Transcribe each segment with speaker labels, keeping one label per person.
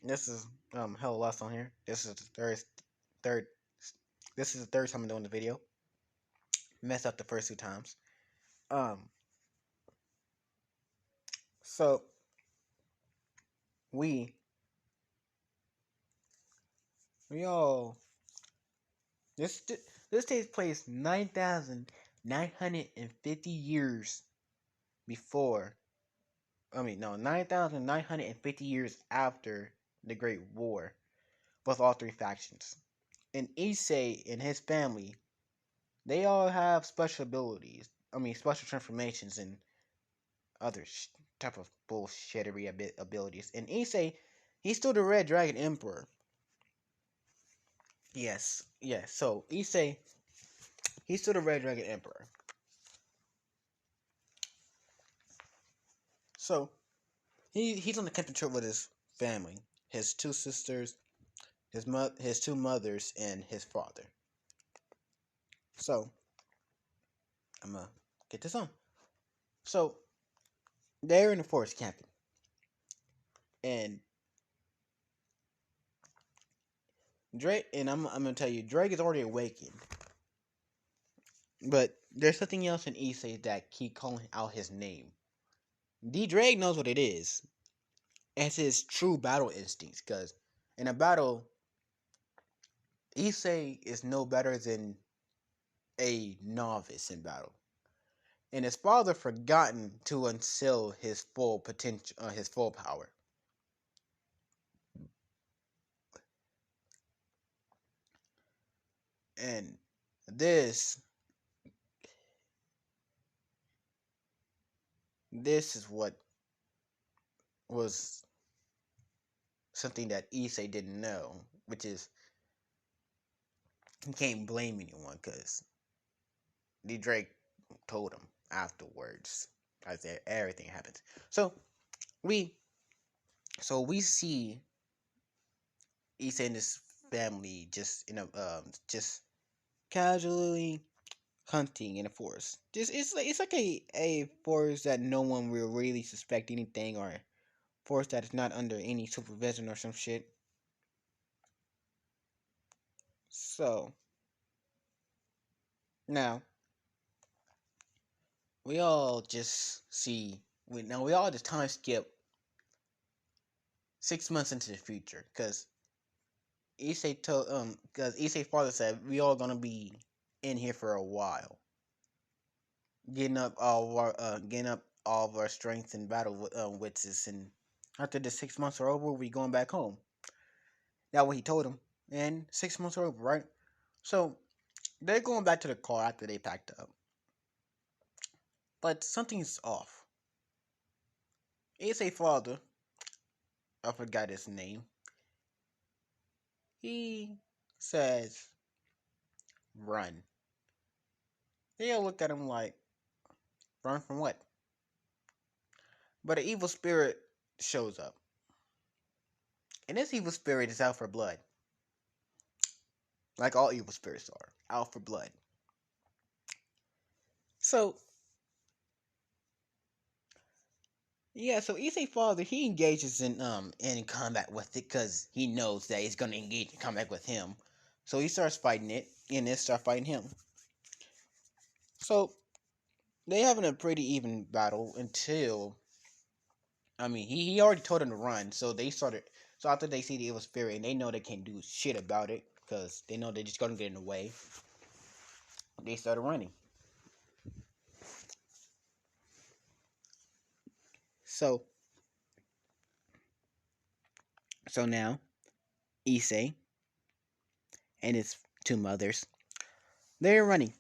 Speaker 1: This is hella lost on here. This is the third this is the third time I'm doing the video. Messed up the first two times. Um so we we all this this takes place 9,950 years before, I mean, no, 9,950 years after the Great War with all three factions. And Issei and his family, they all have special abilities. I mean, special transformations and other type of bullshittery abilities. And Issei, he's still the Red Dragon Emperor. Yes, yes. So Issei, he's still the Red Dragon Emperor. So he's on the captain trip with his family, his two sisters, his two mothers, and his father. So I'm gonna get this on. So they're in the forest camping, and Drake, and I'm gonna tell you, Drake is already awakened, but there's something else in Issei that keep calling out his name. D Drake knows what it is. It's his true battle instincts, because in a battle, Issei is no better than a novice in battle. And his father forgotten to unseal his full potential, his full power. And this this is what was something that Issei didn't know, which is he can't blame anyone because D Drake told him afterwards as everything happens. So we we see Issei and his family just just casually hunting in the forest. Just it's like a forest that no one will really suspect anything, or forest that is not under any supervision or some shit. So now we all just see we all just time skip 6 months into the future, because Issei's father said we all gonna be in here for a while, getting up all of our strength and battle wits, and after the 6 months are over, we going back home. That's what he told him. And 6 months are over, right? So they're going back to the car after they packed up, but something's off. Issei's father, I forgot his name. He says, "Run." They all look at him like, "Run from what?" But an evil spirit shows up. And this evil spirit is out for blood. Like all evil spirits are, out for blood. So, yeah, so Issei's father, he engages in combat with it because he knows that it's gonna engage in combat with him. So he starts fighting it, and it starts fighting him. So they having a pretty even battle until, I mean, he already told them to run, so they started. So after they see the evil spirit and they know they can't do shit about it because they know they're just gonna get in the way, they started running. So now Issei and his two mothers, they're running.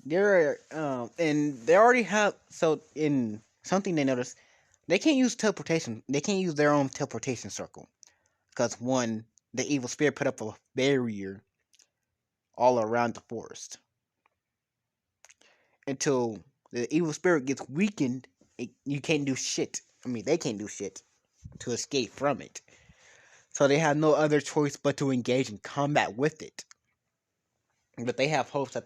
Speaker 1: They're and they already have, so in something they noticed, they can't use teleportation. They can't use their own teleportation circle because one, the evil spirit put up a barrier all around the forest until the evil spirit gets weakened. You can't do shit. I mean, they can't do shit to escape from it. So they have no other choice but to engage in combat with it. But they have hopes that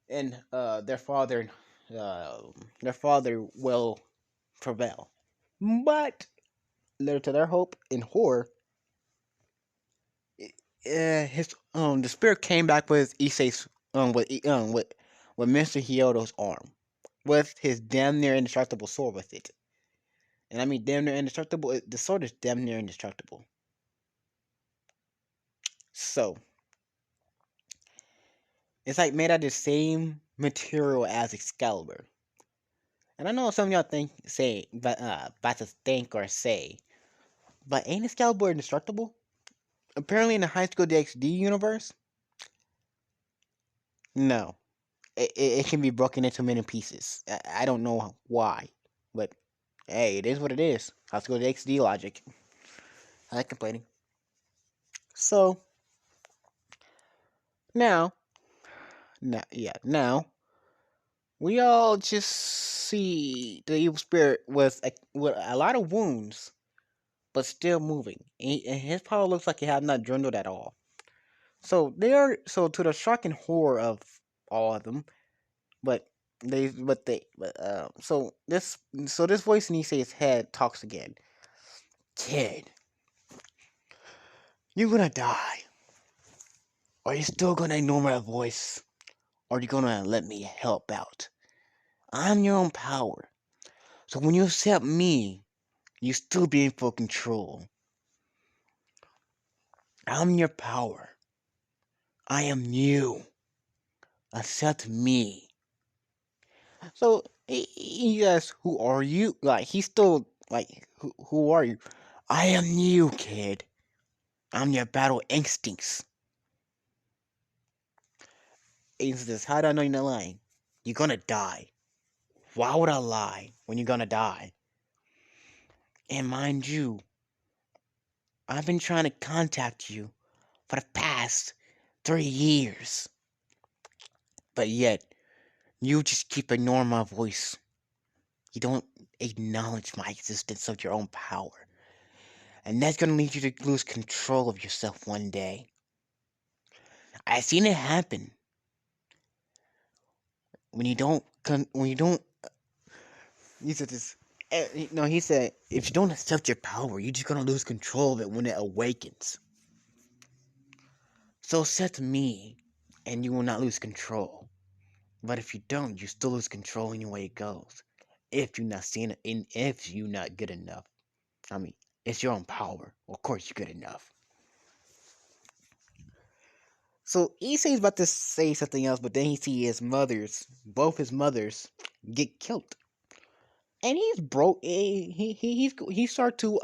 Speaker 1: and uh, their father will prevail. But little to their hope in horror, his the spirit came back with Issei's with Mr. Hyodo's arm, with his damn near indestructible sword with it. And I mean damn near indestructible. The sword is damn near indestructible. So it's like made out of the same material as Excalibur. And I know some of y'all about to think or say, but ain't Excalibur indestructible? Apparently, in the High School DxD universe, no, it can be broken into many pieces. I don't know why, but hey, it is what it is. High School DxD logic. I like complaining. So now, now we all just see the evil spirit with a lot of wounds, but still moving. And his power looks like it has not dwindled at all. So to the shock and horror of all of them, but so this voice in Issei's head talks again. Kid, you gonna die. Are you still gonna ignore my voice? Or are you gonna let me help out? I'm your own power. So when you accept me, you still be in full control. I'm your power. I am you. Accept me. So he asks, "Who are you?" Like he's still like, "Who are you?" I am you, kid. I'm your battle instincts. He says, "How do I know you're not lying? You're gonna die. Why would I lie when you're gonna die?" And mind you, I've been trying to contact you for the past 3 years, but yet you just keep ignoring my voice. You don't acknowledge my existence of your own power. And that's gonna lead you to lose control of yourself one day. I've seen it happen. When you don't, he said this. No, he said, if you don't accept your power, you're just gonna lose control of it when it awakens. So accept me, and you will not lose control. But if you don't, you still lose control anyway it goes. If you're not seeing it, and if you're not good enough. I mean, it's your own power. Of course, you're good enough. So Issei's about to say something else, but then he sees both his mothers, get killed, and he's broke. He start to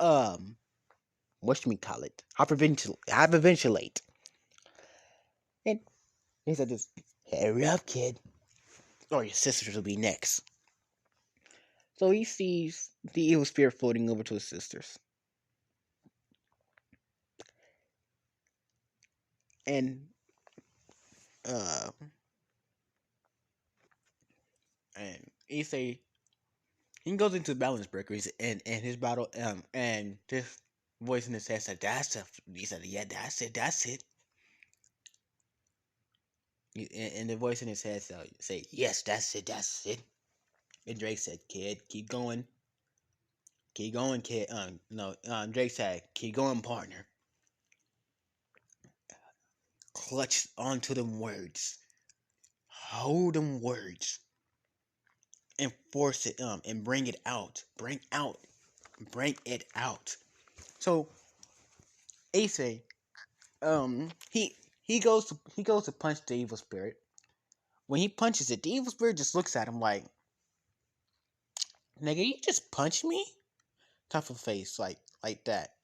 Speaker 1: what should we call it? Hyperventilate, and he said, "Just hurry up, kid, or your sisters will be next." So he sees the evil spirit floating over to his sisters, and uh, and he goes into balance breakers, and his battle and this voice in his head said, "That's a," he said, "Yeah, that's it." And the voice in his head say, "Yes, that's it." And Drake said, "Kid, keep going, kid." No, Drake said, "Keep going, partner." Clutch onto them words, hold them words, and force it and bring it out, bring it out. So Issei, he goes to punch the evil spirit. When he punches it, the evil spirit just looks at him like, "Nigga, you just punched me?" Type of face, like that.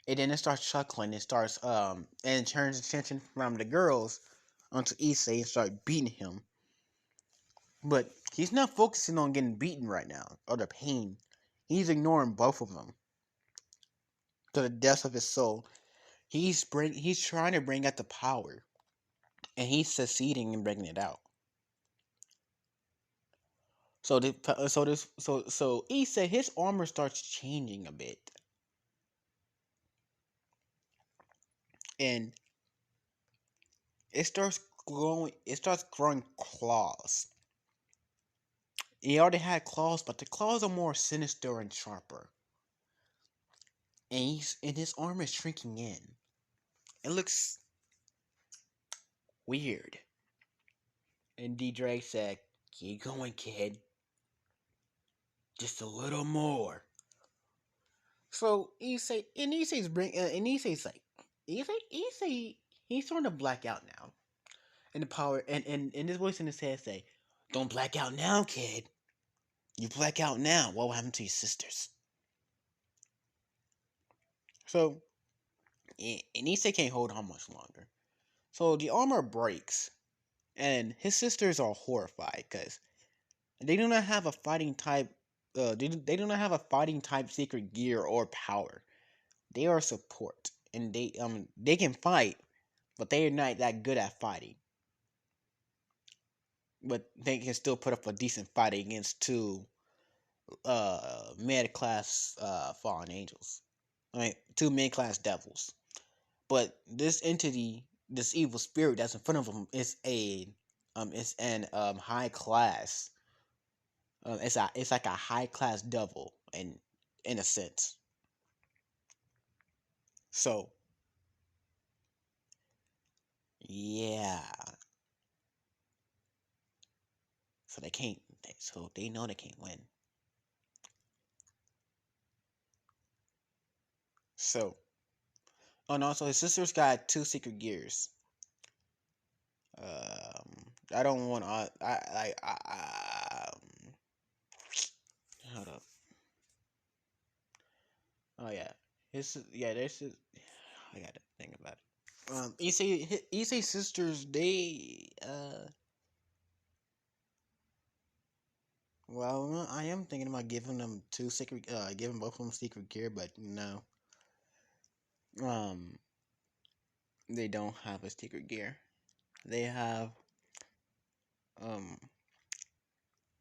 Speaker 1: And then it starts chuckling. It starts and it turns attention from the girls onto Issei and start beating him. But he's not focusing on getting beaten right now or the pain. He's ignoring both of them to the depths of his soul. He's trying to bring out the power, and he's succeeding in bringing it out. So Issei, his armor starts changing a bit, and It starts growing claws. He already had claws, but the claws are more sinister and sharper. and his arm is shrinking in. It looks weird. And D Drake said, "Keep going, kid. Just a little more." So Issei's Issei, he's starting to black out now. And the power and this voice in his head say, "Don't black out now, kid. You black out now, what will happen to your sisters?" So and Issei can't hold on much longer. So the armor breaks, and his sisters are horrified because they do not have a fighting type. They do not have a fighting type secret gear or power. They are support, and they can fight, but they are not that good at fighting. But they can still put up a decent fight against two mid class fallen angels. I mean, two mid class devils. But this entity, this evil spirit that's in front of them, is it's an high class. It's like a high class devil in a sense. So yeah, so they can't. So they know they can't win. So, oh, and also his sister's got two secret gears. I don't want hold up. Oh yeah, there's I gotta think about it. Issei sisters, they well, I am thinking about giving them giving both of them secret gear, but no, um, they don't have a secret gear. They have um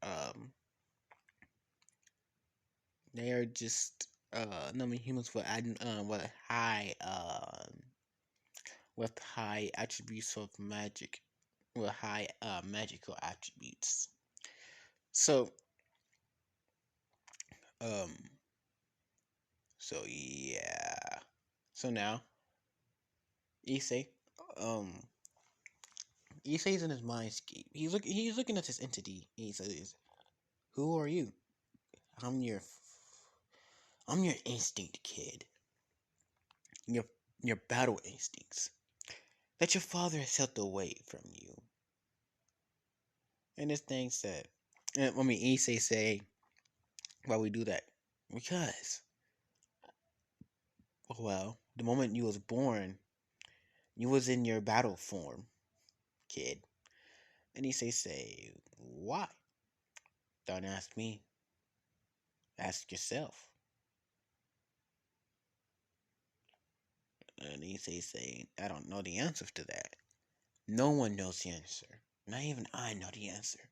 Speaker 1: um they are just normal humans with high attributes of magic, with high magical attributes. So um so yeah. So now Issei um Issei's in his mindscape. He's looking at this entity. He says, "Who are you?" I'm your I'm your instinct kid. Your your battle instincts that your father has held away from you. And this thing said, Issei say, "Why we do that?" Because, well, the moment you was born, you was in your battle form, kid. And Issei say, "Why? Don't ask me. Ask yourself." And Issei say, "I don't know the answer to that. No one knows the answer. Not even I know the answer.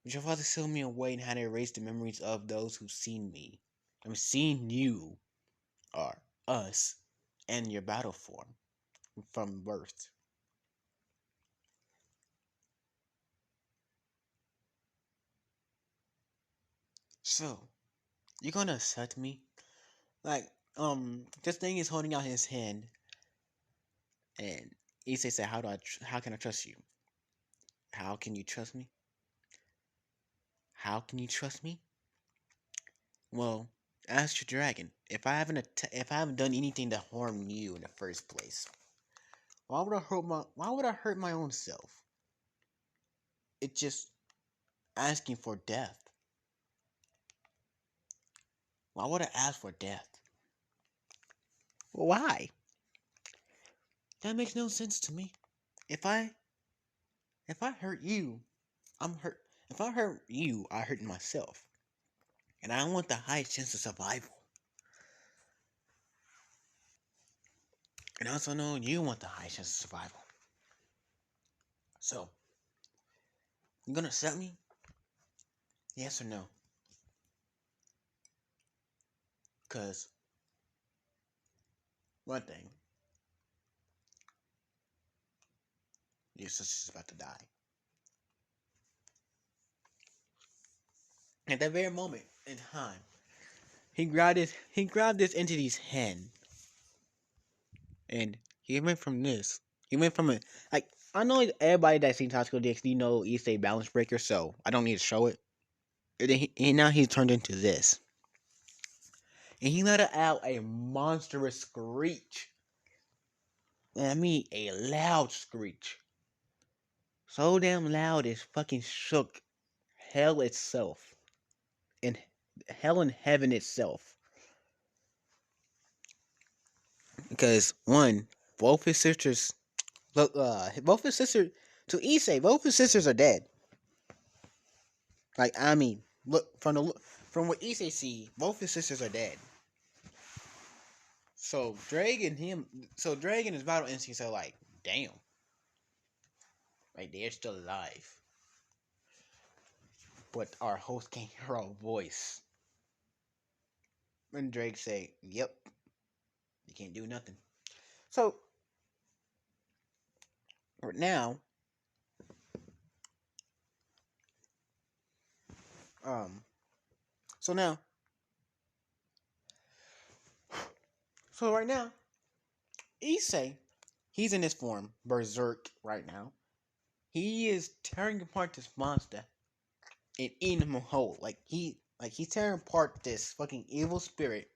Speaker 1: But your father sealed me away and had to erase the memories of those who've seen me. I'm seeing you, or us, and your battle form from birth." So, you gonna accept me? Like, this thing is holding out his hand, and Issei said, how can I trust you? How can you trust me? How can you trust me? Well, ask your dragon. If I haven't done anything to harm you in the first place, why would I hurt my own self? It's just asking for death. Why would I ask for death? Well, why? That makes no sense to me. If I if I hurt you, I'm hurt. If I hurt you, I hurt myself. And I want the highest chance of survival. And I also know you want the highest chance of survival. So, you gonna accept me? Yes or no? Cause one thing, your sister's about to die. At that very moment in time, he grabbed this entity's hand, and he went from this. He went from a like I know everybody that's seen Tactical DxD know Issei Balance Breaker, so I don't need to show it. And, then and now he's turned into this, and he let out a monstrous screech. And I mean a loud screech, so damn loud it fucking shook hell itself, and hell and heaven itself. Because one, both his sisters, look, both his sisters to Issei, both his sisters are dead. Like I mean, look from what Issei see, both his sisters are dead. So Drake and his battle instincts are like, damn, like they're still alive. But our host can't hear our voice. And Drake say, "Yep, you can't do nothing." So right now, um, so now, so right now, Issei, he's in his form, berserk right now. He is tearing apart this monster and eating him whole. He's tearing apart this fucking evil spirit.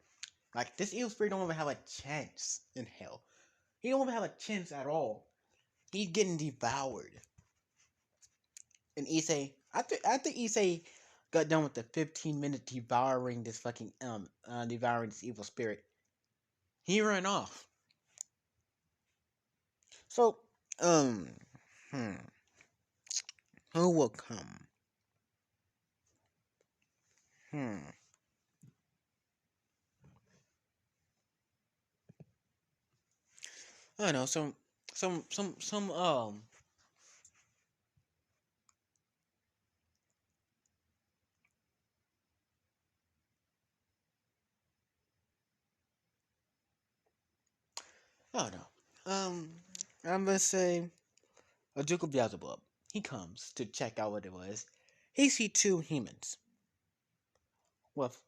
Speaker 1: Like this evil spirit don't even have a chance in hell. He don't even have a chance at all. He's getting devoured. And Issei, after Issei got done with the 15-minute devouring this evil spirit, he ran off. So, um, hmm, who will come? Hmm. I don't know. Some. I don't know. I'm gonna say a Duke of Beelzebub. He comes to check out what it was. He see two humans with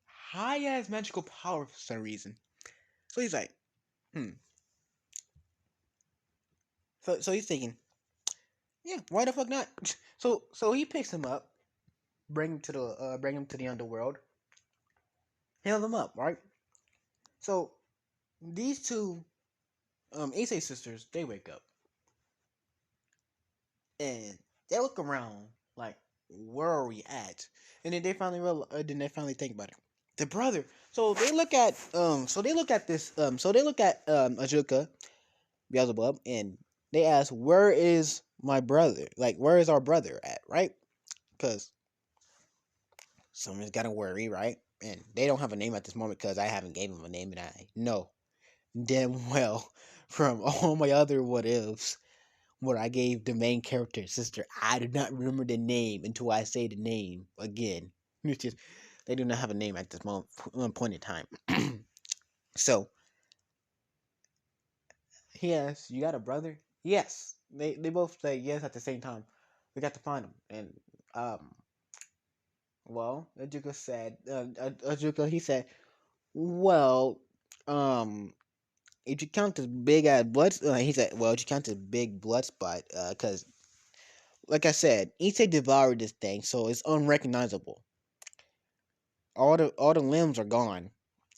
Speaker 1: high ass magical power for some reason. So he's like, hmm. So he's thinking, yeah, why the fuck not? So he picks him up, bring him to the underworld, heal him up, right? So these two Issei sisters, they wake up and they look around like, where are we at? And then they finally think about it. The brother. So they look at this so they look at Ajuka Beelzebub, and they ask, where is my brother? Like, where is our brother at, right? Because someone's got to worry, right? And they don't have a name at this moment because I haven't gave him a name, and I know damn well from all my other what ifs where I gave the main character sister, I do not remember the name until I say the name again. Which is, they do not have a name at this moment, point in time. So he asks, "You got a brother?" Yes. They both say yes at the same time. We got to find him, and um, well, Ajuka he said, well, um, if you count this big ass blood, he said, well, if you count this big blood spot, because like I said, Issei devoured this thing, so it's unrecognizable. All the limbs are gone.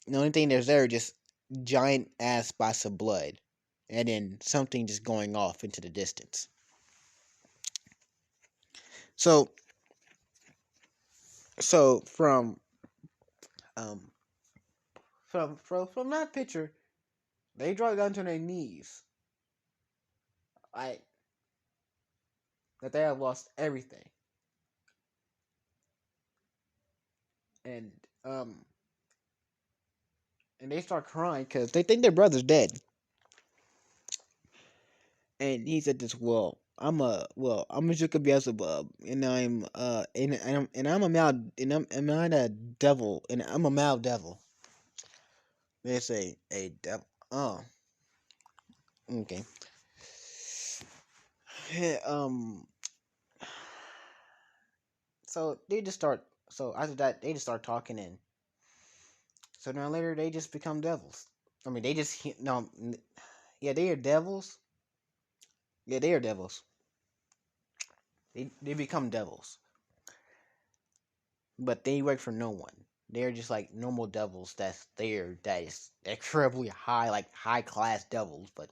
Speaker 1: The only thing there's there are just giant ass spots of blood, and then something just going off into the distance. So so um from that picture, they drop down to their knees, like that they have lost everything, and um and they start crying because they think their brother's dead. And he said this, I'm a Jacob Beelzebub, and I'm a mal, and I'm not a devil, and I'm a mal devil. They say a devil. Oh, okay. Yeah, so they just start. So after that, they just start talking, and So now later they just become devils. I mean, they just no, yeah, they are devils. Yeah, they are devils. They become devils, but they work for no one. They're just like normal devils that's there that is incredibly high, like high class devils, but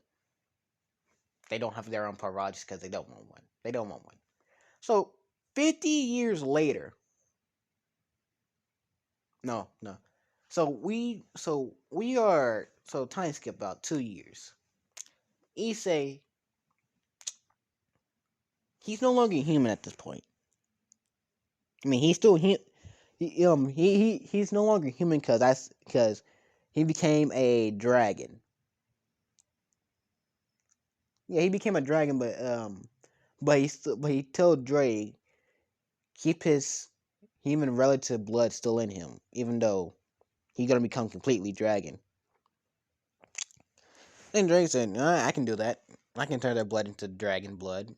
Speaker 1: they don't have their own prerogatives because they don't want one. They don't want one. So 50 years later, no. So time skip about 2 years. Issei, he's no longer human at this point. I mean, he's still he's no longer human because he became a dragon. Yeah, he became a dragon, but he told Dre keep his human relative blood still in him, even though he's gonna become completely dragon. Then Dre said, I can do that. I can turn that blood into dragon blood.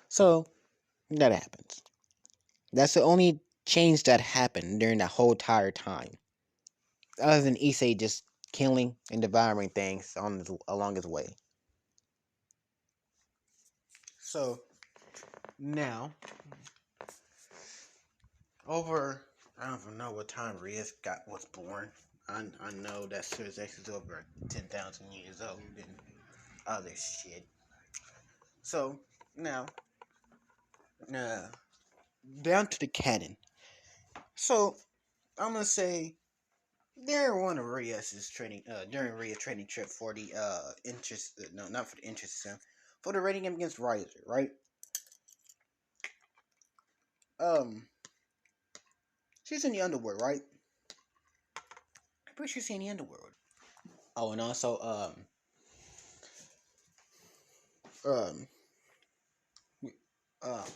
Speaker 1: So that happens. That's the only change that happened during that whole entire time. Other than Issei just killing and devouring things along his way. So now, over I don't even know what time Rias was born. I know that Sirius X is over 10,000 years old and other shit. So now, uh, down to the canon. So I'm gonna say they're one of Rias's training during Ria's training trip for the interest no not for the interest for the rating game against Riser, right? Um she's in the underworld, right? I'm pretty sure she's in the underworld. Oh, and also um uh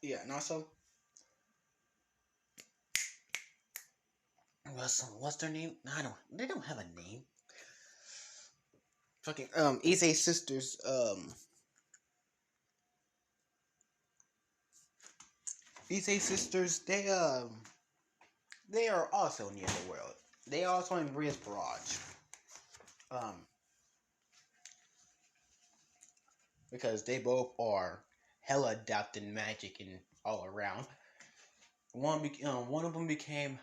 Speaker 1: yeah, and also what's their name? They don't have a name. Fucking Issei sisters Issei sisters they are also in the underworld. They are also in Ria's barrage. Um because they both are hella adept in magic and all around. One of them became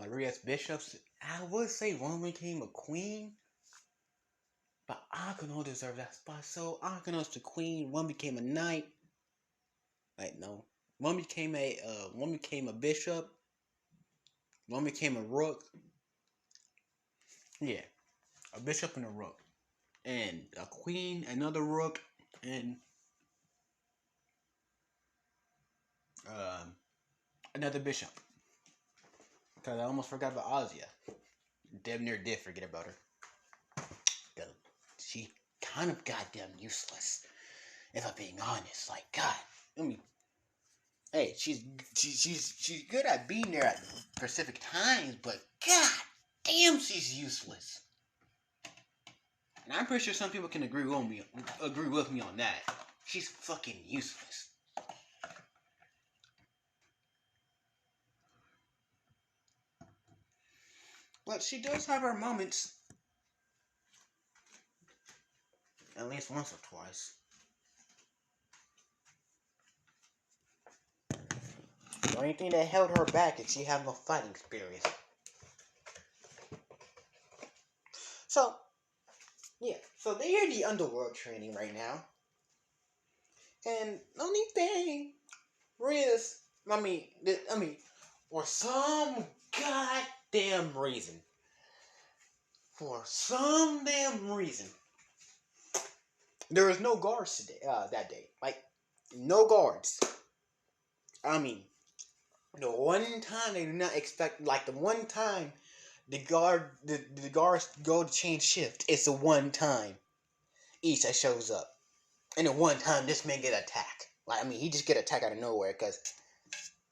Speaker 1: Ria's bishops. I would say one became a queen, but Akano deserved that spot. So Akano's the queen. One became a knight. Like no, one became a bishop. One became a rook. Yeah, a bishop and a rook, and a queen, another rook, and um, another bishop. Because I almost forgot about Azia. Damn near did forget about her. She kind of goddamn useless. If I'm being honest, like God, I mean, hey, she's good at being there at specific times, but God damn, she's useless. And I'm pretty sure some people can agree with me on that. She's fucking useless. But she does have her moments. At least once or twice. The only thing that held her back is she had no fighting experience. So, yeah. So they're in the underworld training right now. And the only thing is, for some goddamn reason, there was no guards today. That day, like no guards. I mean, the one time they do not expect, like the one time the guards go to change shift, it's the one time Issei shows up, and the one time this man get attacked. Like I mean, he just get attacked out of nowhere because.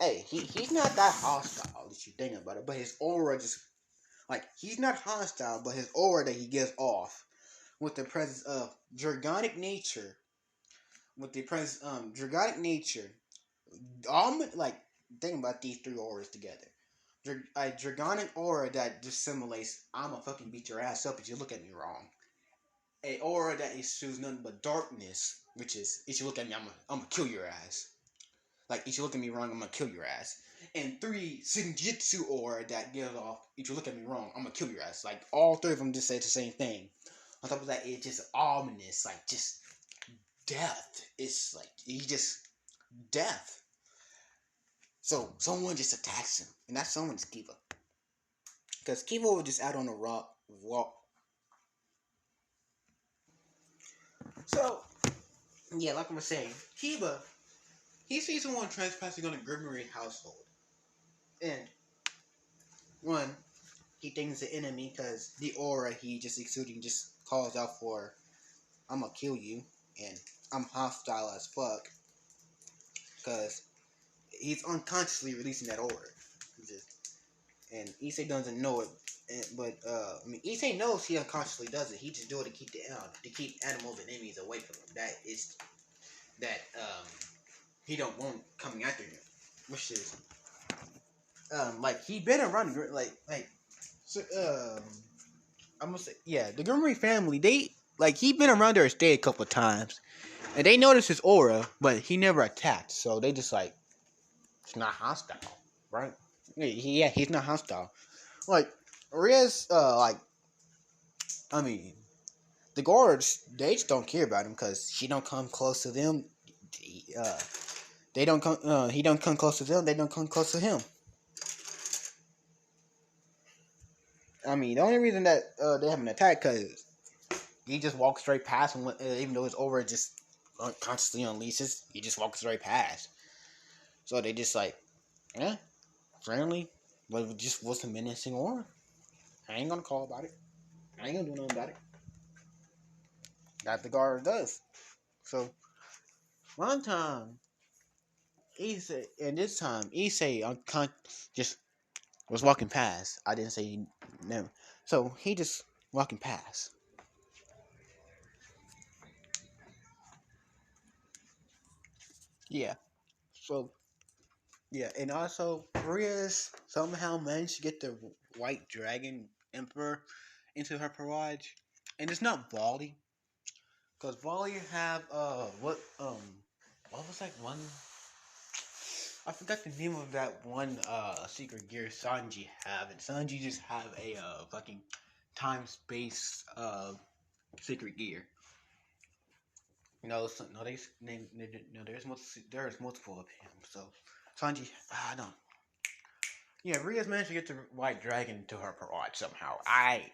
Speaker 1: Hey, he's not that hostile if you think about it, but his aura just like he's not hostile, but his aura that he gives off with the presence of dragonic nature, dragonic nature, like think about these three auras together. A dragonic aura that just simulates I'ma fucking beat your ass up if you look at me wrong. A aura that issues nothing but darkness, which is if you look at me, I'm gonna kill your ass. Like if you look at me wrong, I'm gonna kill your ass. And three, Senjutsu aura that gives off if you look at me wrong, I'm gonna kill your ass. Like all three of them just say the same thing. On top of that, it's just ominous, like just death. It's like he just death. So someone just attacks him, and that someone's Kiba. Because Kiba was just out on a rock walk. So yeah, like I was saying, Kiba, he sees someone trespassing on a Grimmery household, and one, he thinks the enemy because the aura he just exuding just calls out for, I'm gonna kill you, and I'm hostile as fuck, because he's unconsciously releasing that aura. And Issei doesn't know it, but I mean, Issei knows he unconsciously does it. He just do it to keep animals and enemies away from him. That is that he don't want coming after him, which is like he been around like so I'm gonna say yeah, the Grimmery family, they like he been around their estate a couple of times, and they noticed his aura, but he never attacked. So they just like it's not hostile, right? Yeah, he's not hostile. Like Riz, I mean, the guards they just don't care about him because he don't come close to them. Uh, they don't come. He don't come close to them. They don't come close to him. I mean, the only reason that they haven't attacked because he just walks straight past him, even though his aura just unconsciously unleashes. He just walks straight past. So they just like, yeah, friendly, but it just wasn't menacing aura. I ain't gonna call about it. I ain't gonna do nothing about it. That the guard does. So one time, Issei, and this time Issei just was walking past. I didn't say he never. So he just walking past. Yeah. So yeah, and also Rias somehow managed to get the White Dragon Emperor into her barrage, and it's not Bali, because Bali have what was like one, I forgot the name of that one secret gear Sanji have, and Sanji just have a fucking time space secret gear. No, no, no. There's multiple of him. So Sanji, I don't. Yeah, Ria's managed to get the White Dragon to her barrage somehow. I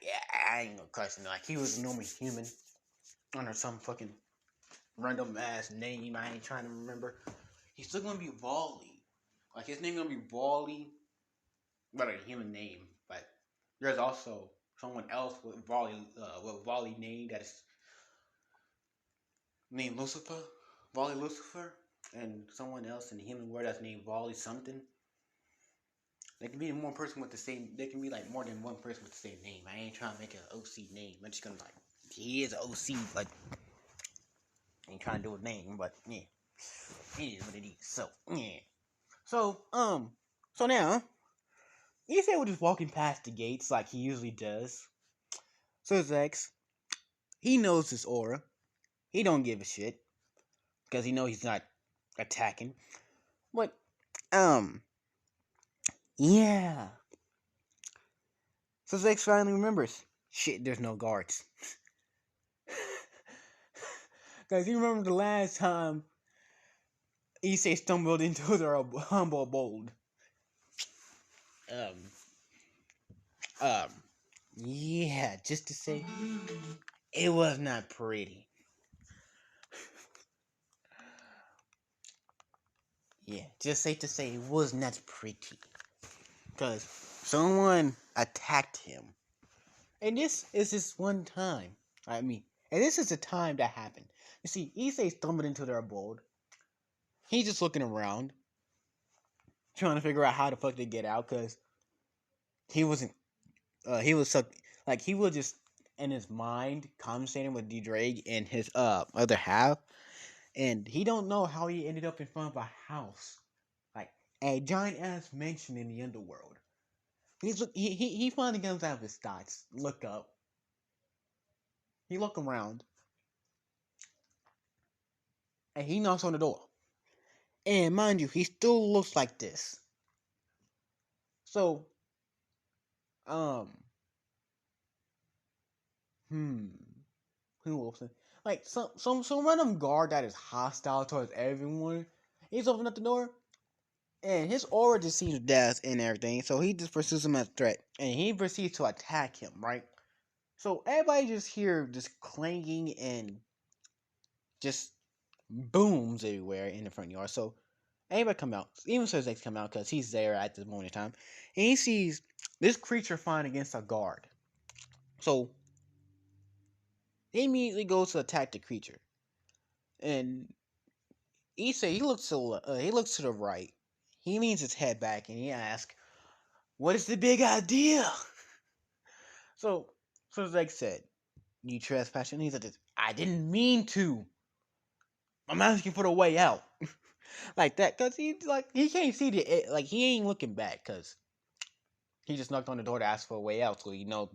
Speaker 1: ain't gonna question it. Like he was a normal human under some fucking random ass name I ain't trying to remember. He's still gonna be Wally. Like his name gonna be Wally, but a human name. But there's also someone else with Wally name that is named Lucifer, Wally Lucifer, and someone else in the human world that's named Wally something. They can be more person with the same. They can be like more than one person with the same name. I ain't trying to make an OC name. I'm just gonna like he is an OC. Like I ain't trying to do a name, but yeah, it is what it is. So yeah. So so now Issei was just walking past the gates like he usually does. So his ex, he knows his aura. He don't give a shit because he knows he's not attacking. But yeah. So his ex finally remembers. Shit, there's no guards. Because you remember the last time Issei stumbled into their humble abode. Um, um, yeah, just to say, it was not pretty. Yeah, just safe to say, it was not pretty. Because someone attacked him. And this is just one time. I mean, and this is the time that happened. You see, Issei stumbled into their abode. He's just looking around, trying to figure out how the fuck to get out, because he wasn't, he was so, like, he was just in his mind conversating with D. Drake and his other half, and he don't know how he ended up in front of a house. Like, a giant ass mansion in the underworld. He finally comes out of his thoughts. Look up. He look around, and he knocks on the door. And mind you, he still looks like this. So, um, hmm, who Wilson? Like some random guard that is hostile towards everyone. He's opening up the door, and his aura just seems death and everything. So he just pursues him as a threat, and he proceeds to attack him. Right. So everybody just hear just clanging and just booms everywhere in the front yard. So everybody come out. Even Sosek come out because he's there at this moment in time, and he sees this creature fighting against a guard. So he immediately goes to attack the creature, and Issei he looks to the right. He leans his head back and he asks, "What is the big idea?" So Sosek said, "You trespassing?" He said, "I didn't mean to. I'm asking for the way out." Like that, cause he can't see he ain't looking back, cause he just knocked on the door to ask for a way out, so he know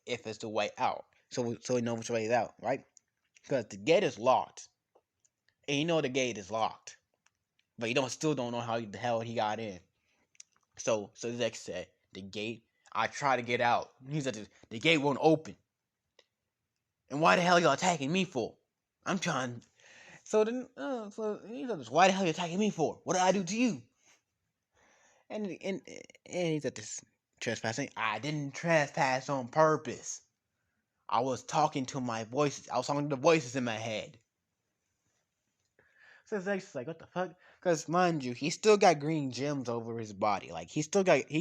Speaker 1: if it's the way out, so he knows which way is out, right? Cause the gate is locked, and you know the gate is locked, but you still don't know how the hell he got in. So Zek said, "The gate. I try to get out." He said, "The gate won't open, and why the hell y'all attacking me for? I'm trying." So he said, "Why the hell you attacking me for? What did I do to you?" And he said, "This trespassing. I didn't trespass on purpose. I was talking to my voices. I was talking to the voices in my head." So Zex like, "What the fuck?" Because mind you, he still got green gems over his body. Like he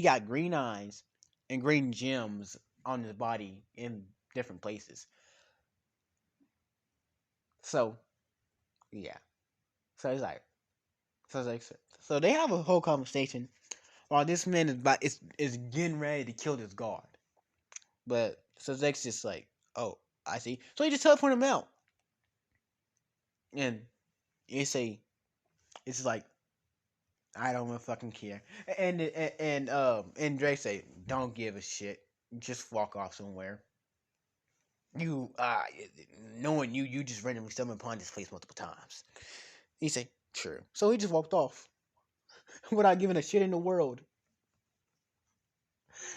Speaker 1: got green eyes and green gems on his body in different places. So yeah. So he's like, so they have a whole conversation while this man is getting ready to kill this guard. But so Zex just like, "Oh, I see." So he just teleport him out, and you say it's like, "I don't fucking care." And Drake say, "Don't give a shit. Just walk off somewhere." You knowing you just randomly stumbled upon this place multiple times. He say, "True." So he just walked off without giving a shit in the world.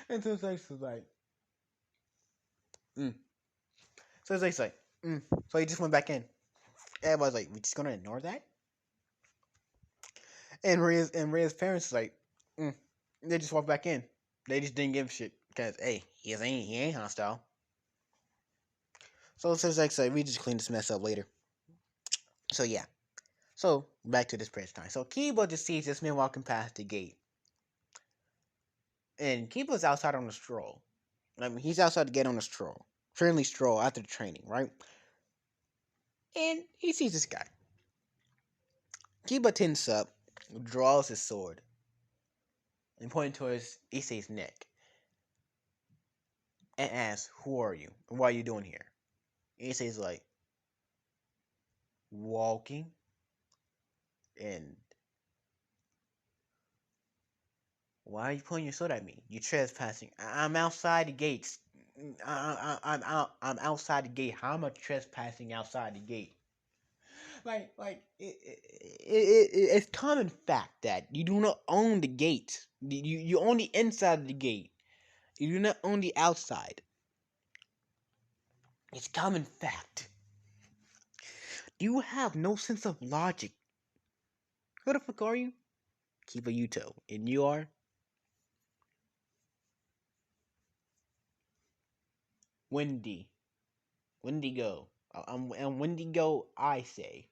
Speaker 1: And so Zex was like, mm. So Zex like, mm. So he just went back in. Everybody's like, "We just gonna ignore that?" And Rhea's parents like, mm. They just walked back in. They just didn't give a shit because hey, he ain't hostile. So it's like we just clean this mess up later. So yeah. So back to this present time. So Kiba just sees this man walking past the gate, and Kiba's outside on a stroll. I mean, he's outside to get on a stroll, friendly stroll after the training, right? And he sees this guy. Kiba tenses up, draws his sword, and pointing towards Issei's neck, and asks, "Who are you? And what are you doing here?" Issei's like, "Walking." And why are you pointing your sword at me? You trespassing. I'm outside the gates. I'm outside the gate. How am I trespassing outside the gate? It's common fact that you do not own the gate. You own the inside of the gate. You do not own the outside. It's common fact. You have no sense of logic. Who the fuck are you? Kiba Yuto. And you are? Wendy. Wendigo. I'm Wendigo Issei.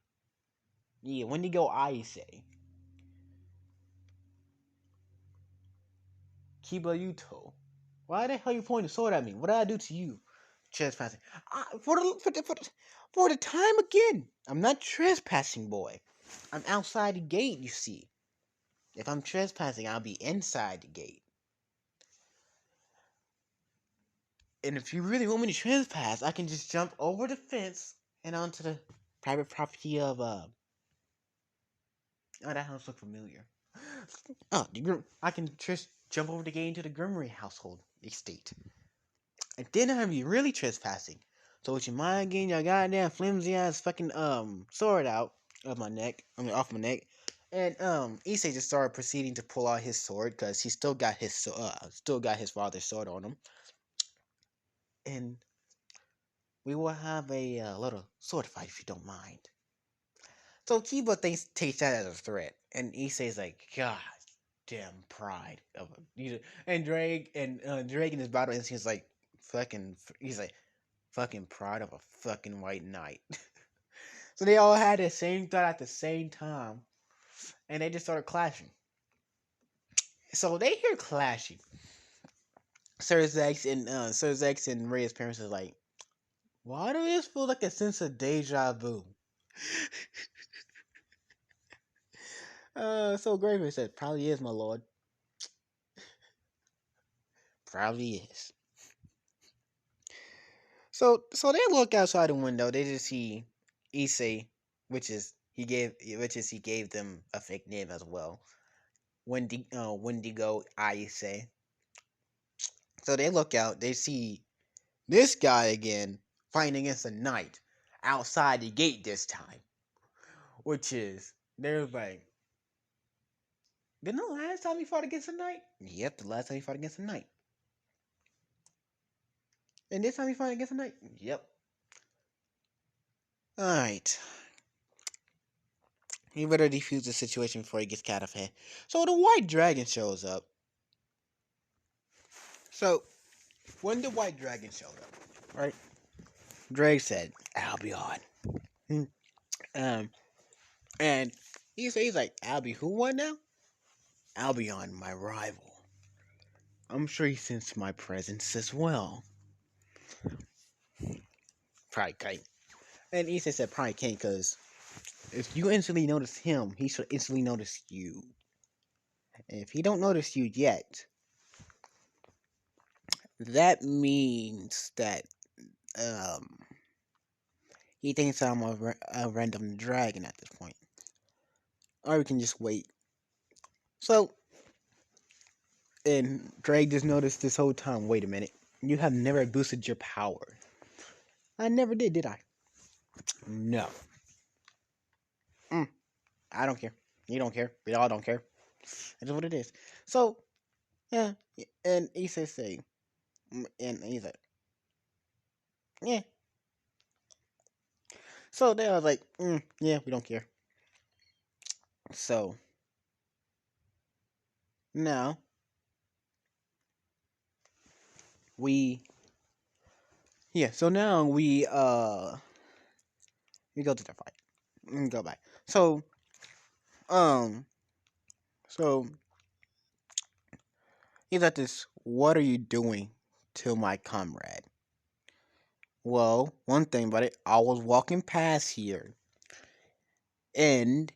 Speaker 1: Yeah, Wendigo Issei. Kiba Yuto. Why the hell you pointing a sword at me? What did I do to you? Trespassing. For the time again. I'm not trespassing, boy. I'm outside the gate, you see. If I'm trespassing, I'll be inside the gate. And if you really want me to trespass, I can just jump over the fence and onto the private property of Oh, that house look familiar. Oh, I can just jump over the gate into the Grimmery household estate. And then I'd be really trespassing. So would you mind getting your goddamn flimsy ass fucking sword out of my neck? I mean off my neck. And Issei just started proceeding to pull out his sword because he still got his father's sword on him. And we will have a little sword fight if you don't mind. So Kiba takes that as a threat, and Issei's like, God damn pride of a, and Drake in his battle, and he's like, he's like, fucking pride of a fucking white knight. So they all had the same thought at the same time, and they just started clashing. So they hear clashing. Sir Zex and Ray's parents is like, why do this feel like a sense of deja vu? So Graver said, probably is, my lord. Probably is. So they look outside the window. They just see Issei, which he gave them a fake name as well. Wendigo Issei. So they look out. They see this guy again fighting against a knight outside the gate this time, which is they're like, didn't the last time he fought against a knight? Yep, the last time he fought against a knight. And this time he fought against a knight? Yep. Alright. He better defuse the situation before he gets cat of hand. So the white dragon shows up. So when the white dragon showed up, right? Drake said, I'll be on. Um and he's like, Albie, who won now? Albion, my rival. I'm sure he sensed my presence as well. Probably can't. And Issei said probably can't because if you instantly notice him, he should instantly notice you. And if he don't notice you yet, that means that um he thinks I'm a random dragon at this point. Or we can just wait. So, and Drake just noticed this whole time, wait a minute. You have never boosted your power. I never did I? No. I don't care. You don't care. We all don't care. That's what it is. So, yeah. And Issei say, and he's like, yeah. So they was like, yeah, we don't care. So, now, we, yeah, so now we go to the fight. Go back. Um, so, he's at this, what are you doing to my comrade? Well, one thing about it, I was walking past here, and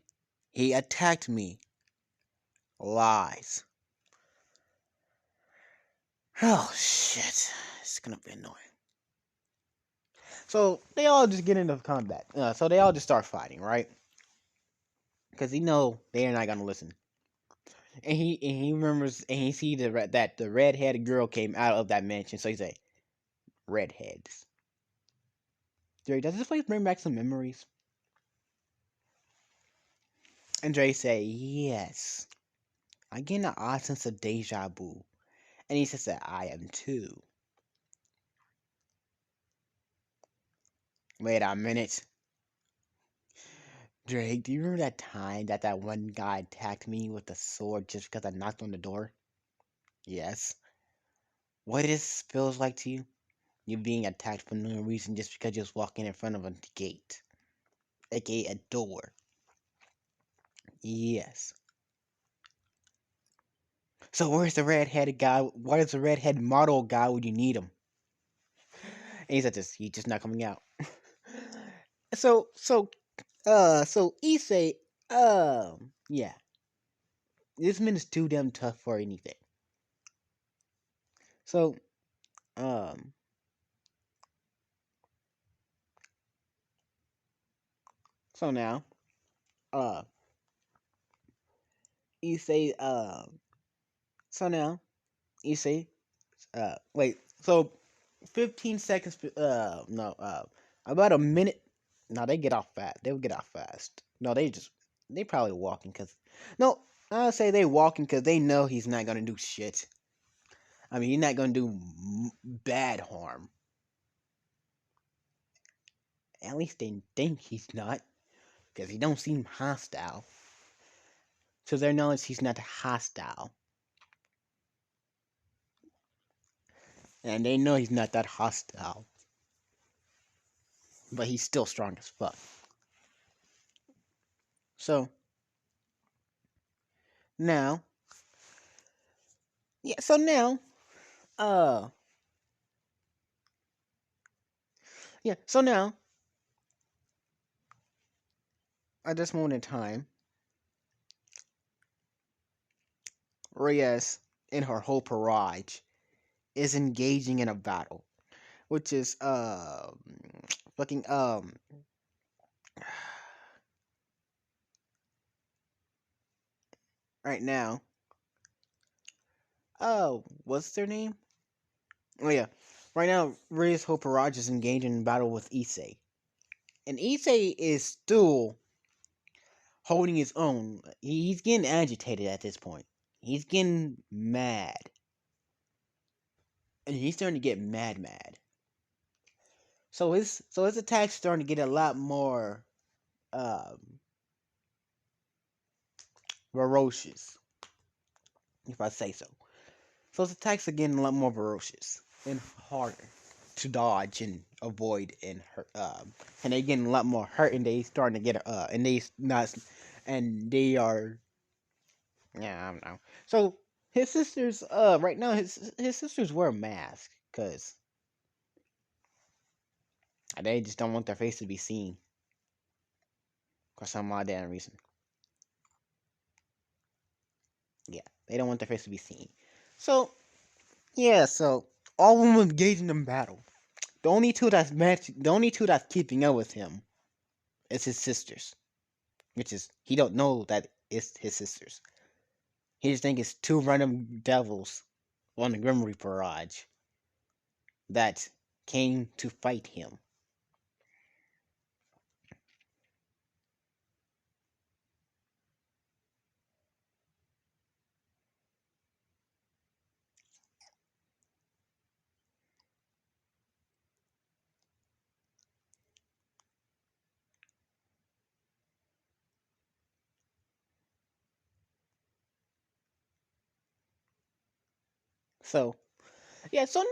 Speaker 1: he attacked me. Lies. Oh, shit. It's gonna be annoying. So, they all just get into combat. So they all just start fighting, right? Because he know they're not gonna listen. And he remembers and he see that the redheaded girl came out of that mansion. So he say, redheads. Dre, does this place bring back some memories? And Dre say, yes. I get an odd sense of deja vu. And he says that I am too. Wait a minute. Drake, do you remember that time that one guy attacked me with a sword just because I knocked on the door? Yes. What this feels like to you? You being attacked for no reason just because you was walking in front of a gate. AKA a door. Yes. So where's the red-headed guy? Where's the red-headed model guy when you need him? And he's just not coming out. so so so Issei, yeah. This man is too damn tough for anything. So, um so now, uh Issei, so now, Issei, wait, so 15 seconds, no, about a minute. No, they get off fast. They'll get off fast. No, they probably walking because, no, I'll say they walking because they know he's not gonna do shit. I mean, he's not gonna do bad harm. At least they think he's not, because he don't seem hostile. To their knowledge, he's not hostile, and they know he's not that hostile. But he's still strong as fuck. So now, yeah. So now, uh, yeah. So now, at this moment in time, Reyes, in her whole barrage, is engaging in a battle, which is fucking right now. Oh, what's their name? Oh yeah, right now Reyes whole barrage is engaging in battle with Issei, and Issei is still holding his own. He's getting agitated at this point. He's getting mad, and he's starting to get mad. So his attack's starting to get a lot more um, ferocious, if I say so. So his attacks are getting a lot more ferocious and harder to dodge and avoid and hurt. And they're getting a lot more hurt, and they starting to get and they not, and they are, yeah, I don't know. So his sisters right now his sisters wear a mask because they just don't want their face to be seen for some odd damn reason. Yeah, they don't want their face to be seen. So yeah, so all of them engaging in battle. The only two that's keeping up with him is his sisters, which is he don't know that it's his sisters. He just think it's two random devils on the Grim Reaper Barrage that came to fight him. So yeah, so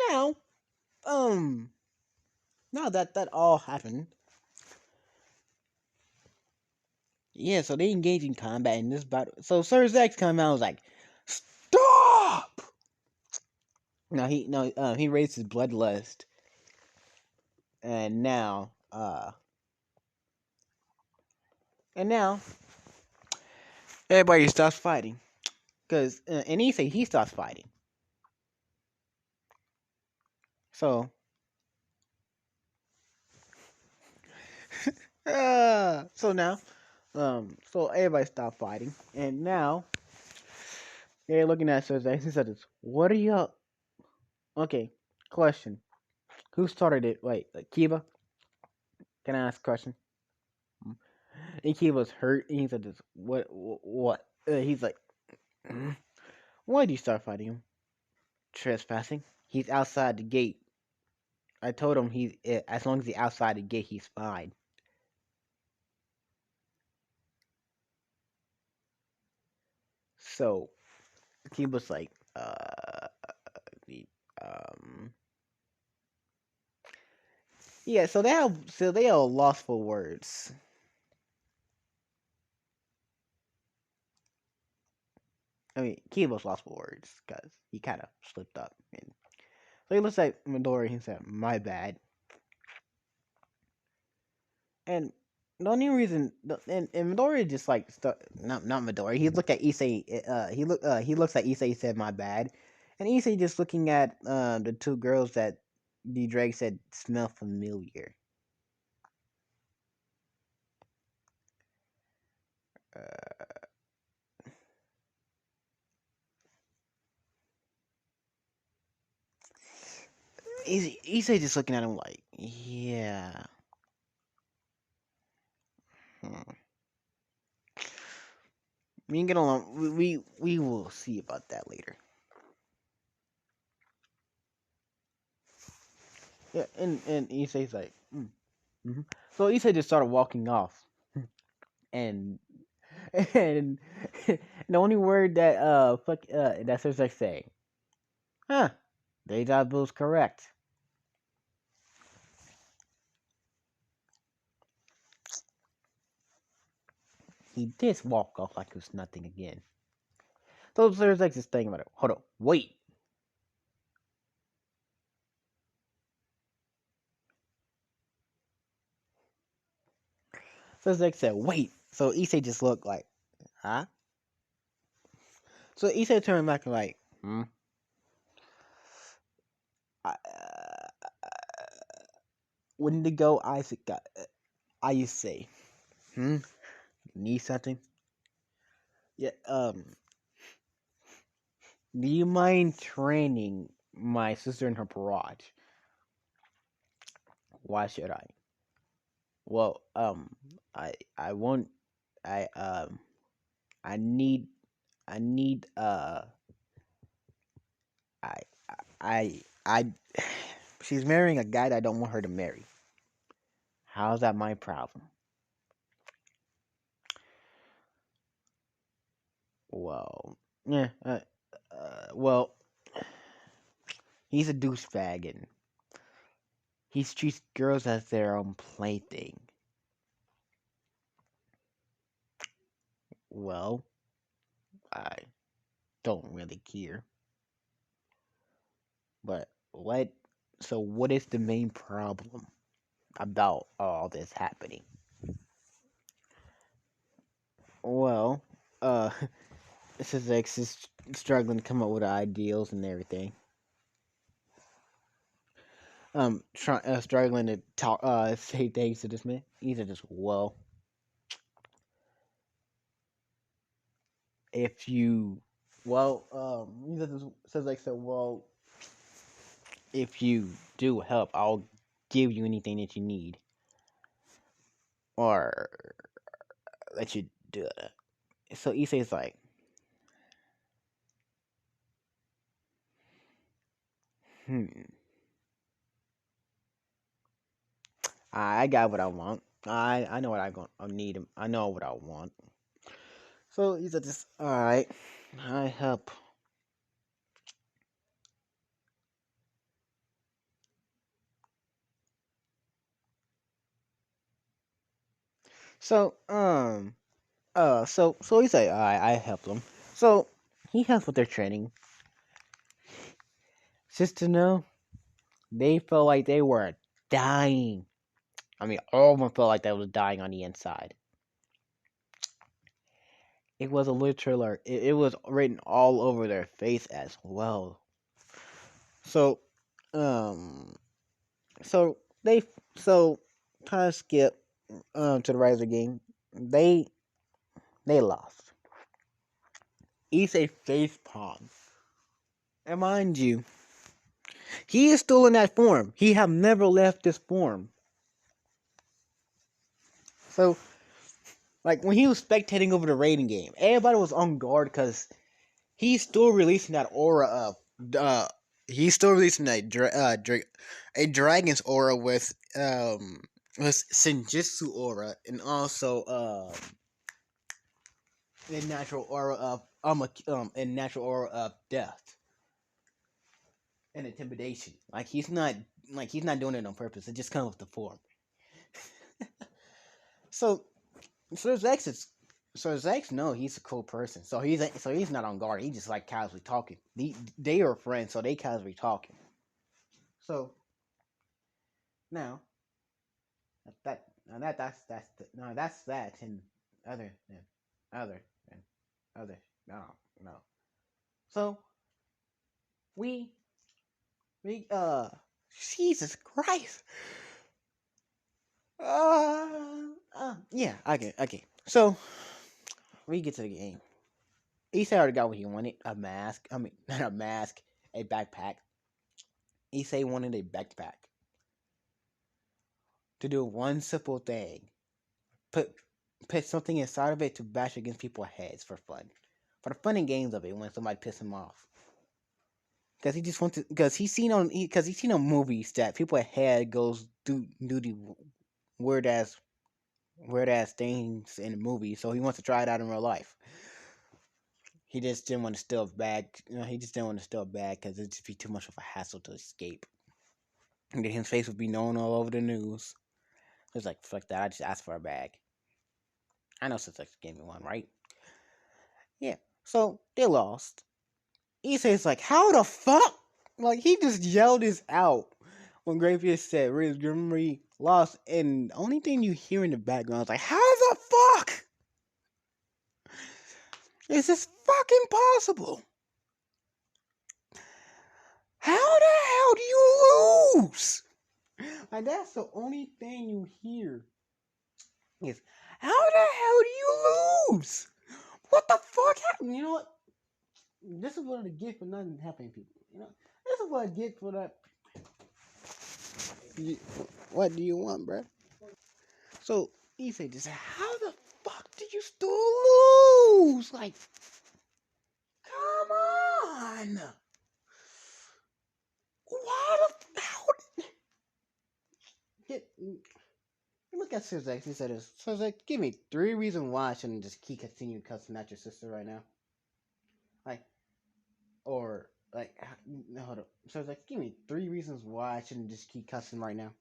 Speaker 1: um, now that all happened, yeah, so they engage in combat in this battle. So Sir Zax come out and was like, "Stop!" Now he raised his bloodlust, and now everybody stops fighting because and he stops fighting. So so now so everybody stopped fighting, and now they're looking at Sir Zax. He said, "This, what are you?" Okay, question: who started it? Wait, Kiba? Can I ask a question? And Kiba's hurt, and he said, "This, what?" He's like, "Why do you start fighting him? Trespassing. He's outside the gate. I told him as long as he's outside the gate, he's fine." So Kiba's like, the, um, yeah. So they have lost for words. I mean, Kiba's lost for words because he kind of slipped up. And so he looks at Midori. He said, "My bad." And the only reason, and Midori just like not Midori. He looked at Issei. He looks at Issei. Said, "My bad," and Issei just looking at the two girls that the Drake said smell familiar. Uh, Issei just looking at him like, yeah. Hmm. We can get along. We will see about that later. Yeah, and Issei's like, mm-hmm. So Issei just started walking off, and and the only word that that Sir's like saying, huh? Deja vu's correct. He did walk off like it was nothing again. So Sir's like just thinking about it. Hold on, wait. So Sir's like said, wait. So Issei just looked like, huh? So Issei turned back and like, I, wendigo Isaac got. I say, hmm? Need something? Yeah. Do you mind training my sister in her garage? Why should I? Well, I won't. I I need I need I I she's marrying a guy that I don't want her to marry. How's that my problem? Well, yeah. Well, he's a douchebag and he treats girls as their own plaything. Well, I don't really care. But what? So what is the main problem about all this happening? Well, uh, this X is struggling to come up with ideals and everything. Struggling to talk, say things to this man. He's just well, if you, he says like so. Well, if you do help, I'll give you anything that you need, or let you do it. So Issei is like, hmm, I got what I want. I know what I need. I know what I want. So he's just all right. I help. So so he say I help them. So he helps with their training. Just to know, they felt like they were dying. I mean, all of them felt like they was dying on the inside. It was a literal, it was written all over their face as well. So, um, so they so kind of skip to the Riser game. They they lost. Issei face palm. And mind you, he is still in that form. He have never left this form. So, like when he was spectating over the raiding game, everybody was on guard because he's still releasing that aura of he's still releasing a dragon's aura with Senjutsu aura and also a natural aura of a natural aura of death and intimidation. He's not doing it on purpose. It just comes with the form. So so Zex is so Zex no, he's a cool person. So he's not on guard. He just like casually talking. They are friends, so they casually talking. So now that now that's the, no that's that and other than other than other no no. So we we Jesus Christ. Yeah, okay. So we get to the game. Issei already got what he wanted, a mask. I mean, not a mask, a backpack. Issei wanted a backpack to do one simple thing: put put something inside of it to bash against people's heads for fun, for the fun and games of it when somebody pisses him off. Because he just wants to, because he's seen on movies that people's head goes do the weird ass things in the movie, so he wants to try it out in real life. He just didn't want to steal a bag. He just didn't want to steal a bag because it'd just be too much of a hassle to escape. And then his face would be known all over the news. It's like, fuck that. I just asked for a bag. I know Sussex gave me one, right? Yeah. So they lost. Issei's like, how the fuck? Like, he just yelled this out when Greybeard said Riz Grimmery lost. And the only thing you hear in the background is like, how the fuck is this fucking possible? How the hell do you lose? Like, that's the only thing you hear is, how the hell do you lose? What the fuck happened? You know what? This is what I get for nothing happening, people. You know, this is what I get for that. What do you want, bruh? So, Issei just said, how the fuck did you still lose? Like, come on. Why the how? Look at Suzex. He said, Suzex, give me 3 reasons why I shouldn't just keep continuing cussing at your sister right now. Like, or, like, no, hold up. Suzex, give me 3 reasons why I shouldn't just keep cussing right now.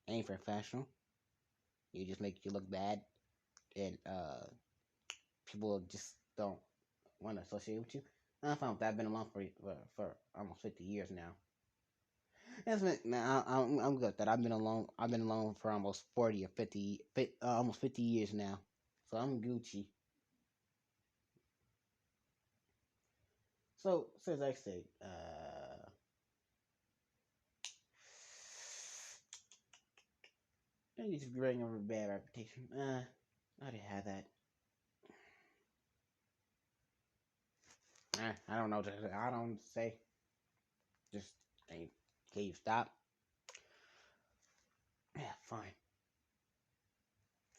Speaker 1: Ain't professional. You just make you look bad. And, people just don't want to associate with you. I found that I've been alone for almost 50 years now. I'm good that I've been alone. I've been alone for almost 40 or 50, almost 50 years now. So I'm Gucci. So as I say, I need to bring over a bad reputation. I already had that. I don't know. I don't say. Just hey, can you stop? Yeah, fine.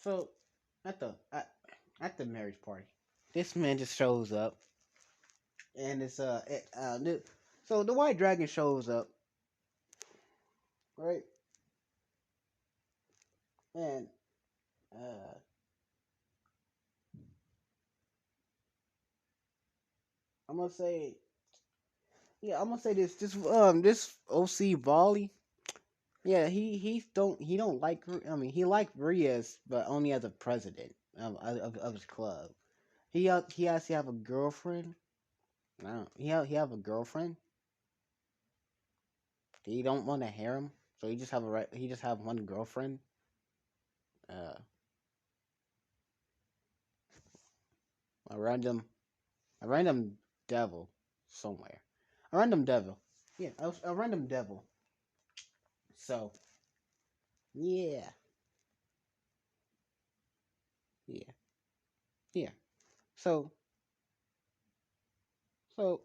Speaker 1: So at the marriage party, this man just shows up, and it's so the white dragon shows up, right? And uh, I'm gonna say, yeah, I'm gonna say this OC Volley. Yeah, he don't like. I mean, he liked Riaz, but only as a president of his club. He actually have a girlfriend. No, he have a girlfriend. He don't want to harem, so he just have one girlfriend. Uh, a random a random devil somewhere. A random devil. Yeah, a random devil. So yeah, yeah, yeah. So so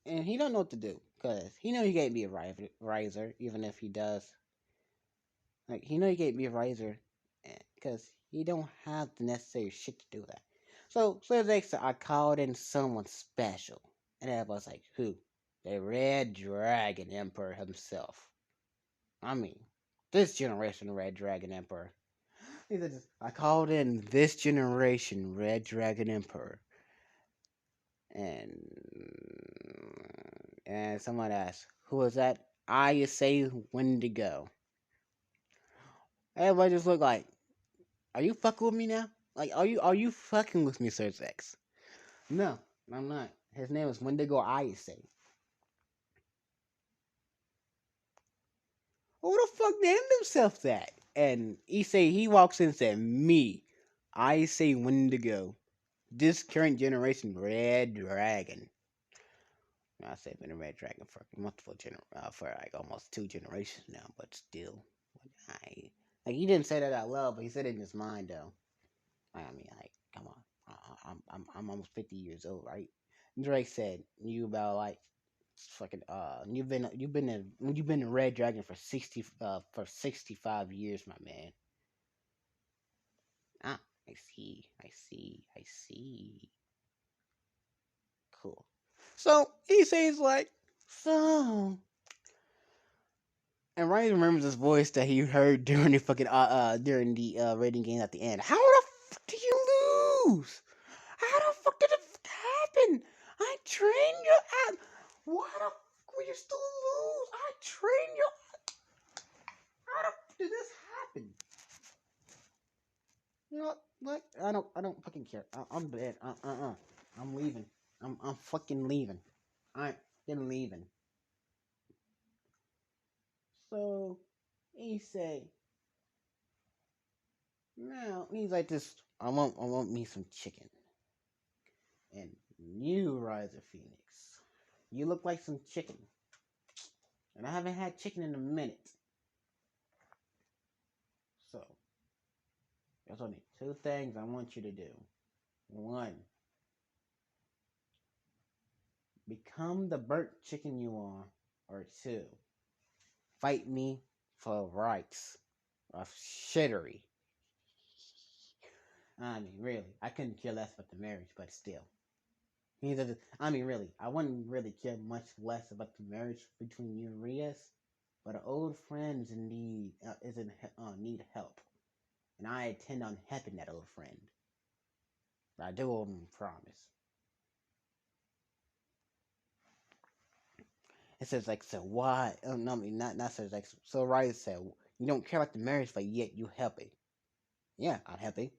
Speaker 1: and he don't know what to do because he know he can't be a riser, even if he does. Like he know he can't be a riser because he don't have the necessary shit to do that. So next I called in someone special, and everybody's like, who? The Red Dragon Emperor himself. I mean, this generation Red Dragon Emperor. He said, I called in this generation Red Dragon Emperor, and someone asked, who was that? I say Wendigo. Everybody just looked like, are you fucking with me now? Like, are you fucking with me, Sir X? No, I'm not. His name is Wendigo Issei. Who the fuck named himself that? And he walks in and said, me, Issei Wendigo. This current generation Red Dragon. I say been a Red Dragon for for like almost 2 generations now, but still, like he didn't say that out loud, but he said it in his mind though. I mean, like, come on, I'm almost 50 years old, right? Drake said you about like Fucking you've been a red dragon for 65 years, my man. Ah, I see. Cool. So he says like, so, and Ryan remembers this voice that he heard during the fucking during the rating game at the end. How the fuck do you lose? How the fuck did it happen? I trained you at. Why the fuck will you still lose? I trained you. How the fuck did this happen? You know what? I don't fucking care. I'm dead. I'm leaving. I'm fucking leaving. I'm leaving. So he say, now he's like this. I want me some chicken. And you, Rise of Phoenix, you look like some chicken. And I haven't had chicken in a minute. So there's only two things I want you to do. One, become the burnt chicken you are. Or two, fight me for rights of shittery. I mean, really, I couldn't care less about the marriage, but still. I mean, really, I wouldn't really care much less about the marriage between you and Rias, but an old friend is in need help, and I intend on helping that old friend. I do owe him a promise. It says like, so why? Oh no, I mean, not says like, so Rias said, you don't care about the marriage, but yet you helping. Yeah, I'm happy,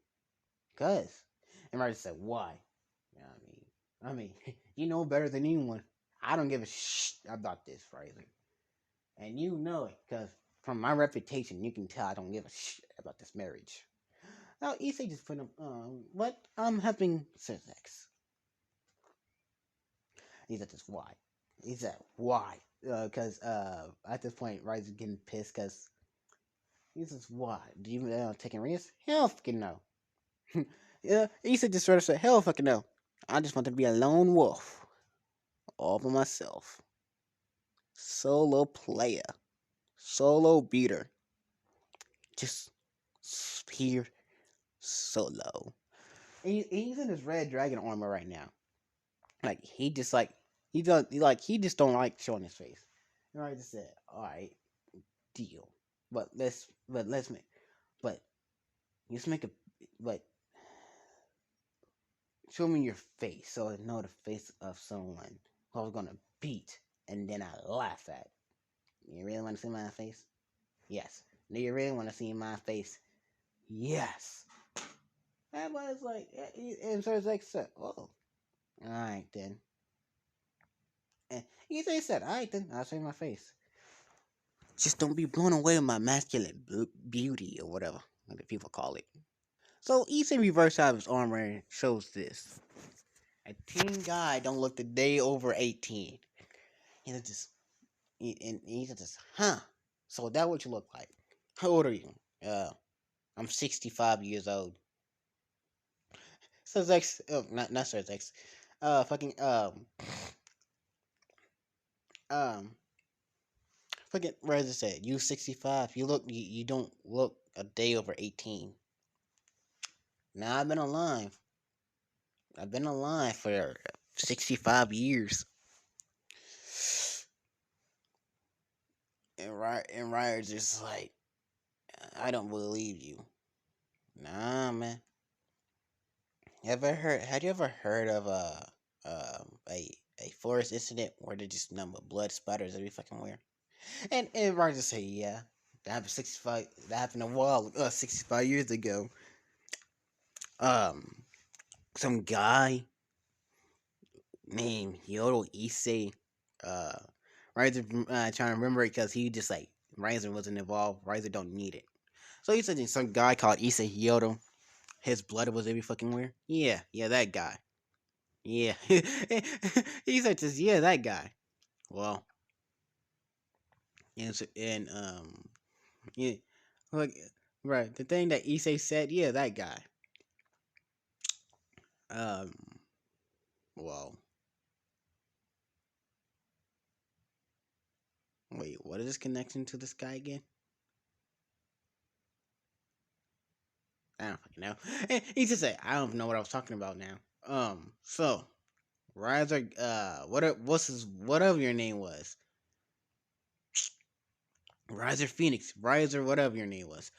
Speaker 1: cause. And Rias said, why? Yeah, you know better than anyone. I don't give a shit about this, Fraser. And you know it, because from my reputation, you can tell I don't give a shit about this marriage. Now, Issei just put him, what? I'm helping Sirzex. He said, just why? He said, why? Because at this point, Rise is getting pissed because he says, why? Do you taking risks? Hell fucking no. Yeah, Issei just sort of said, hell fucking no. I just want to be a lone wolf. All by myself. Solo player. Solo beater. Just here solo. He's in his red dragon armor right now. Like he just don't like showing his face. And I just said, all right, deal. Let's make but let's make a but show me your face so I know the face of someone who I was gonna beat and then I laugh at. You really want to see my face? Yes. Do you really want to see my face? Yes. Everybody's like, and so it's like, so, oh, all right then. And he said, all right then, I'll show you my face. Just don't be blown away with my masculine beauty or whatever, like the people call it. So Issei reverse out of his armor and shows this. A teen guy don't look the day over 18. He's just, and he's just, huh? So that what you look like? How old are you? I'm 65 years old. Says X, not says X. Fucking um, fucking where does it say? You 65. You don't look a day over 18. Now I've been alive. I've been alive for 65 years. And Ryder's just like, I don't believe you. Nah, man. Had you ever heard of a forest incident where they just number blood splatters every fucking where? And Ryder just say, yeah. That happened 65. That happened a while, 65 years ago. Um, some guy named Yodo Issei, uh, Riser trying to remember it because he just like Riser wasn't involved. Riser don't need it. So he said some guy called Issei Yodo. His blood was every fucking where. Yeah, that guy. Yeah, he said just yeah, that guy. Well, and yeah, like right the thing that Issei said, yeah, that guy. Um, well, Wait, what is this connection to this guy again? I don't fucking know. He just said, I don't know what I was talking about now. So Riser, what's his whatever your name was, Riser Phoenix, Riser, whatever your name was.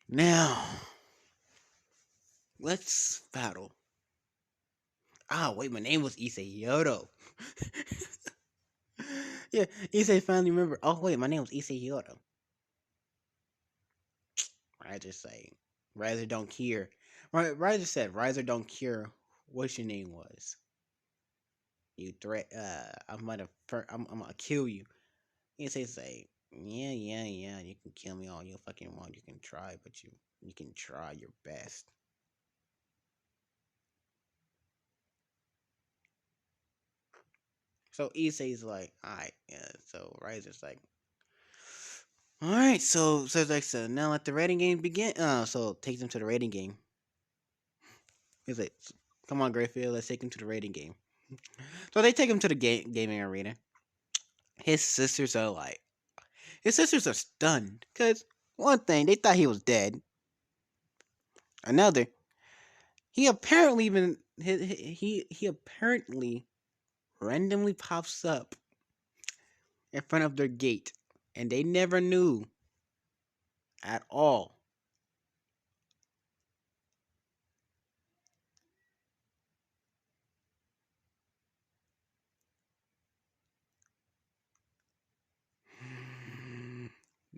Speaker 1: Now let's battle. Ah, wait, my name was Issei Yodo. Yeah, Issei finally remember. Oh wait, my name was Issei Yodo. Riser say, Riser don't care. Riser said, Riser don't care what your name was. You threat. I'm gonna kill you. Issei say, yeah, yeah, yeah. You can kill me all you fucking want. You can try, but you can try your best. So Issei's like, alright, yeah. So Riser's like, alright, so it's like, so now let the rating game begin. So takes him to the rating game. He's like, come on, Grayfield, let's take him to the rating game. So they take him to the gaming arena. His sisters are like, his sisters are stunned because one thing, they thought he was dead. Another, he apparently been he apparently randomly pops up in front of their gate, and they never knew at all.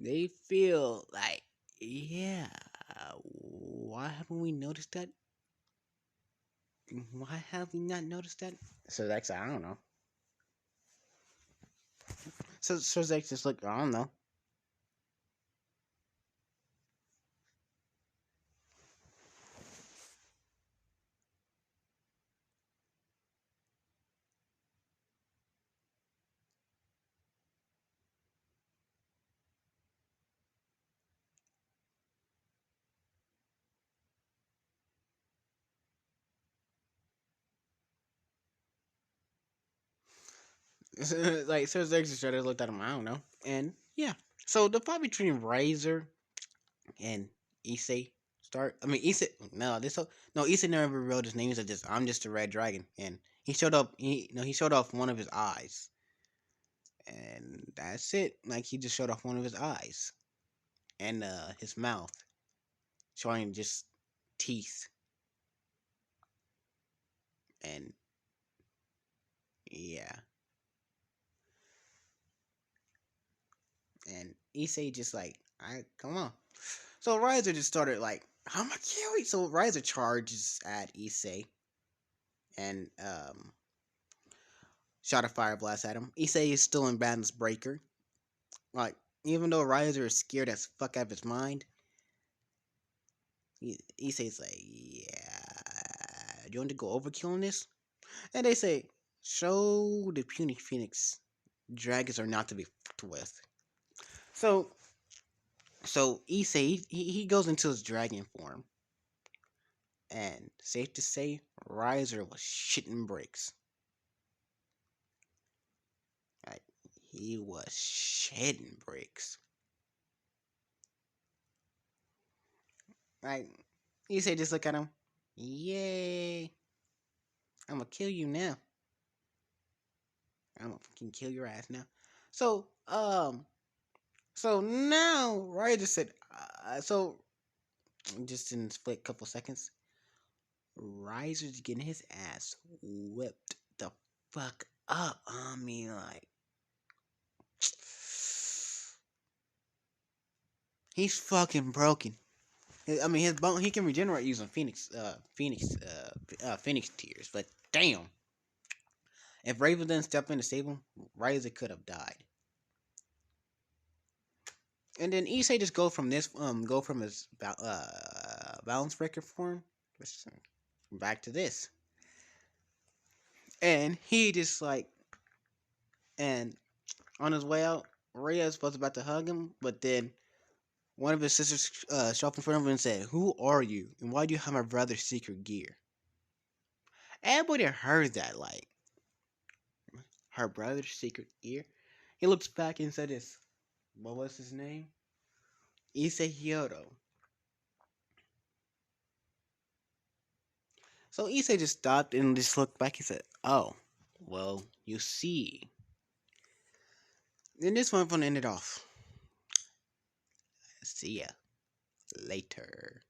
Speaker 1: They feel like, yeah, why haven't we noticed that? Why have we not noticed that? So that's, I don't know. So Zach just look, I don't know. Like, so Zach just looked at him, I don't know. And yeah. So the fight between Razor and Issei start. I mean, Issei, no, Issei never revealed his name. He said just, I'm just a red dragon. And he showed up, he showed off one of his eyes. And that's it. Like, he just showed off one of his eyes. And his mouth. Showing just teeth. And yeah. And Issei just like, I come on. So Riser just started like, I'm gonna kill you. So Riser charges at Issei and shot a fire blast at him. Issei is still in balance breaker. Like, even though Riser is scared as fuck out of his mind, Issei's like, yeah, do you want to go overkill on this? And they say, show the puny phoenix dragons are not to be fucked with. So Issei, he goes into his dragon form. And safe to say, Riser was shitting bricks. Like, he was shitting bricks. Like, Issei just look at him. Yay. I'm gonna kill you now. I'm gonna fucking kill your ass now. So, so now Riser said, so just in a split couple seconds, Riser's getting his ass whipped the fuck up. I mean, like, he's fucking broken. I mean, his bone, he can regenerate using Phoenix tears, but damn, if Raven didn't step in to save him, Riser could have died. And then Issei just go from his balance breaker form back to this, and he just like, and on his way out, Rhea was about to hug him, but then one of his sisters showed up in front of him and said, "Who are you, and why do you have my brother's secret gear?" Everybody heard that, like, her brother's secret gear. He looks back and said this. What was his name? Issei. So Issei just stopped and just looked back. He said, "Oh, well, you see." Then this one ended off. See ya later.